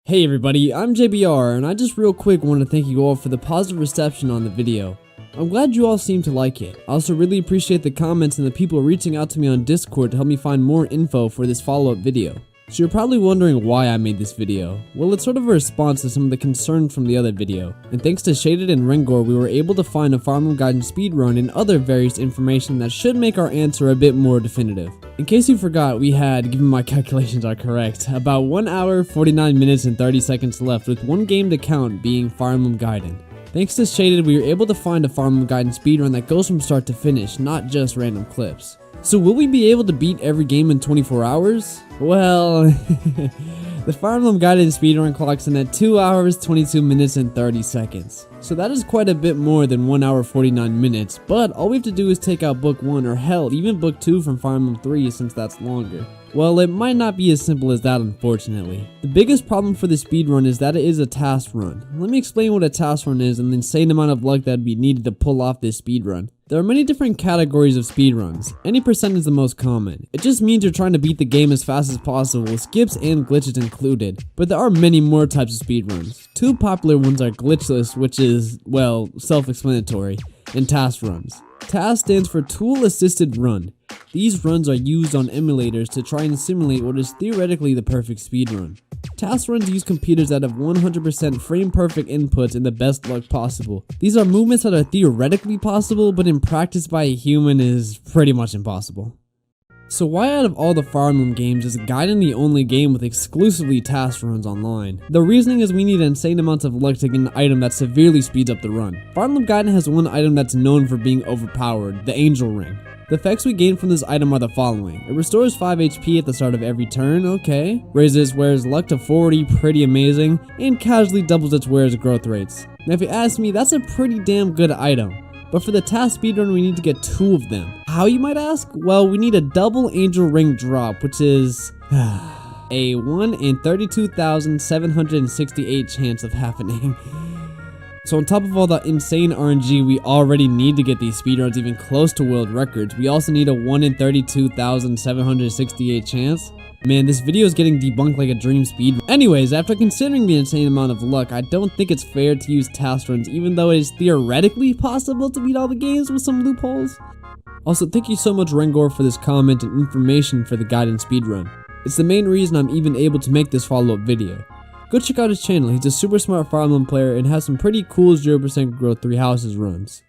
Hey everybody, I'm JBR, and I just real quick want to thank you all for the positive reception on the video. I'm glad you all seem to like it. I also really appreciate the comments and the people reaching out to me on Discord to help me find more info for this follow-up video. So you're probably wondering why I made this video. Well, it's sort of a response to some of the concerns from the other video, and thanks to Shaded and Rengor, we were able to find a Fire Emblem Gaiden speedrun and other various information that should make our answer a bit more definitive. In case you forgot, we had, given my calculations are correct, about 1 hour, 49 minutes, and 30 seconds left with one game to count being Fire Emblem Gaiden. Thanks to Shaded, we were able to find a Fire Emblem Gaiden speedrun that goes from start to finish, not just random clips. So will we be able to beat every game in 24 hours? Well, the Fire Emblem Gaiden speedrun clocks in at 2 hours, 22 minutes, and 30 seconds. So that is quite a bit more than 1 hour 49 minutes, but all we have to do is take out book 1 or hell, even book 2 from Fire Emblem 3 since that's longer. Well, it might not be as simple as that, unfortunately. The biggest problem for the speedrun is that it is a TAS run. Let me explain what a TAS run is and the insane amount of luck that would be needed to pull off this speedrun. There are many different categories of speedruns. Any percent is the most common. It just means you're trying to beat the game as fast as possible, with skips and glitches included. But there are many more types of speedruns. Two popular ones are glitchless, which is, well, self-explanatory, and TAS runs. TAS stands for Tool Assisted Run. These runs are used on emulators to try and simulate what is theoretically the perfect speedrun. TAS runs use computers that have 100% frame-perfect inputs and the best luck possible. These are movements that are theoretically possible, but in practice by a human is pretty much impossible. So why out of all the Fire Emblem games is Gaiden the only game with exclusively TAS runs online? The reasoning is we need insane amounts of luck to get an item that severely speeds up the run. Fire Emblem Gaiden has one item that's known for being overpowered, the Angel Ring. The effects we gain from this item are the following. It restores 5 HP at the start of every turn, okay. Raises wearer's luck to 40, pretty amazing, and casually doubles its wearer's growth rates. Now if you ask me, that's a pretty damn good item. But for the TAS speedrun, we need to get 2 of them. How, you might ask? Well, we need a double Angel Ring drop, which is a 1 in 32,768 chance of happening. So on top of all the insane RNG we already need to get these speedruns even close to world records, we also need a 1 in 32,768 chance. Man, this video is getting debunked like a dream speed. Anyways, after considering the insane amount of luck, I don't think it's fair to use TAS runs even though it is theoretically possible to beat all the games with some loopholes. Also, thank you so much Rengor for this comment and information for the Gaiden speedrun. It's the main reason I'm even able to make this follow-up video. Go check out his channel, he's a super smart Fire Emblem player and has some pretty cool 0% growth 3 houses runs.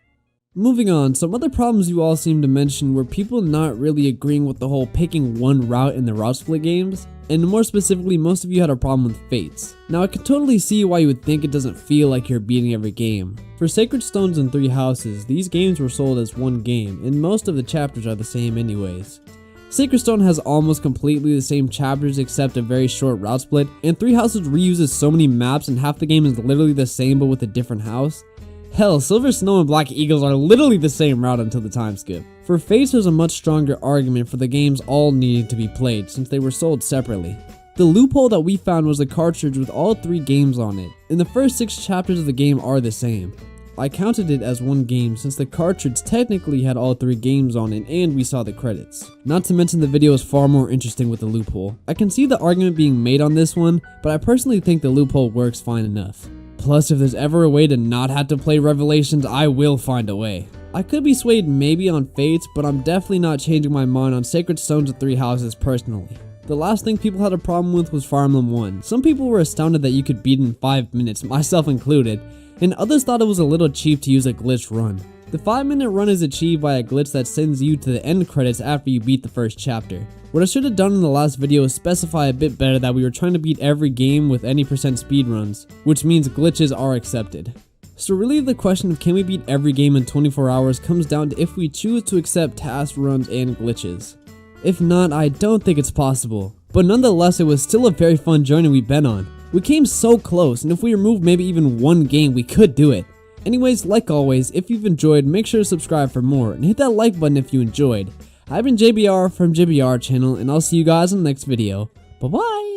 Moving on, some other problems you all seem to mention were people not really agreeing with the whole picking one route in the route split games, and more specifically, most of you had a problem with fates. Now I can totally see why you would think it doesn't feel like you're beating every game. For Sacred Stones and 3 houses, these games were sold as one game, and most of the chapters are the same anyways. Sacred Stone has almost completely the same chapters except a very short route split, and 3 houses reuses so many maps and half the game is literally the same but with a different house. Hell, Silver Snow and Black Eagles are literally the same route until the time skip. For Fates, there's a much stronger argument for the games all needing to be played since they were sold separately. The loophole that we found was a cartridge with all 3 games on it, and the first 6 chapters of the game are the same. I counted it as one game since the cartridge technically had all 3 games on it and we saw the credits. Not to mention the video is far more interesting with the loophole. I can see the argument being made on this one, but I personally think the loophole works fine enough. Plus, if there's ever a way to not have to play Revelations, I will find a way. I could be swayed maybe on Fates, but I'm definitely not changing my mind on Sacred Stones of 3 houses personally. The last thing people had a problem with was Fire Emblem 1. Some people were astounded that you could beat in 5 minutes, myself included, and others thought it was a little cheap to use a glitch run. The 5-minute run is achieved by a glitch that sends you to the end credits after you beat the first chapter. What I should have done in the last video is specify a bit better that we were trying to beat every game with any percent speedruns, which means glitches are accepted. So really the question of can we beat every game in 24 hours comes down to if we choose to accept TAS runs and glitches. If not, I don't think it's possible. But nonetheless, it was still a very fun journey we've been on. We came so close, and if we remove maybe even one game, we could do it. Anyways, like always, if you've enjoyed, make sure to subscribe for more, and hit that like button if you enjoyed. I've been JBR from JBR channel, and I'll see you guys in the next video. Bye bye!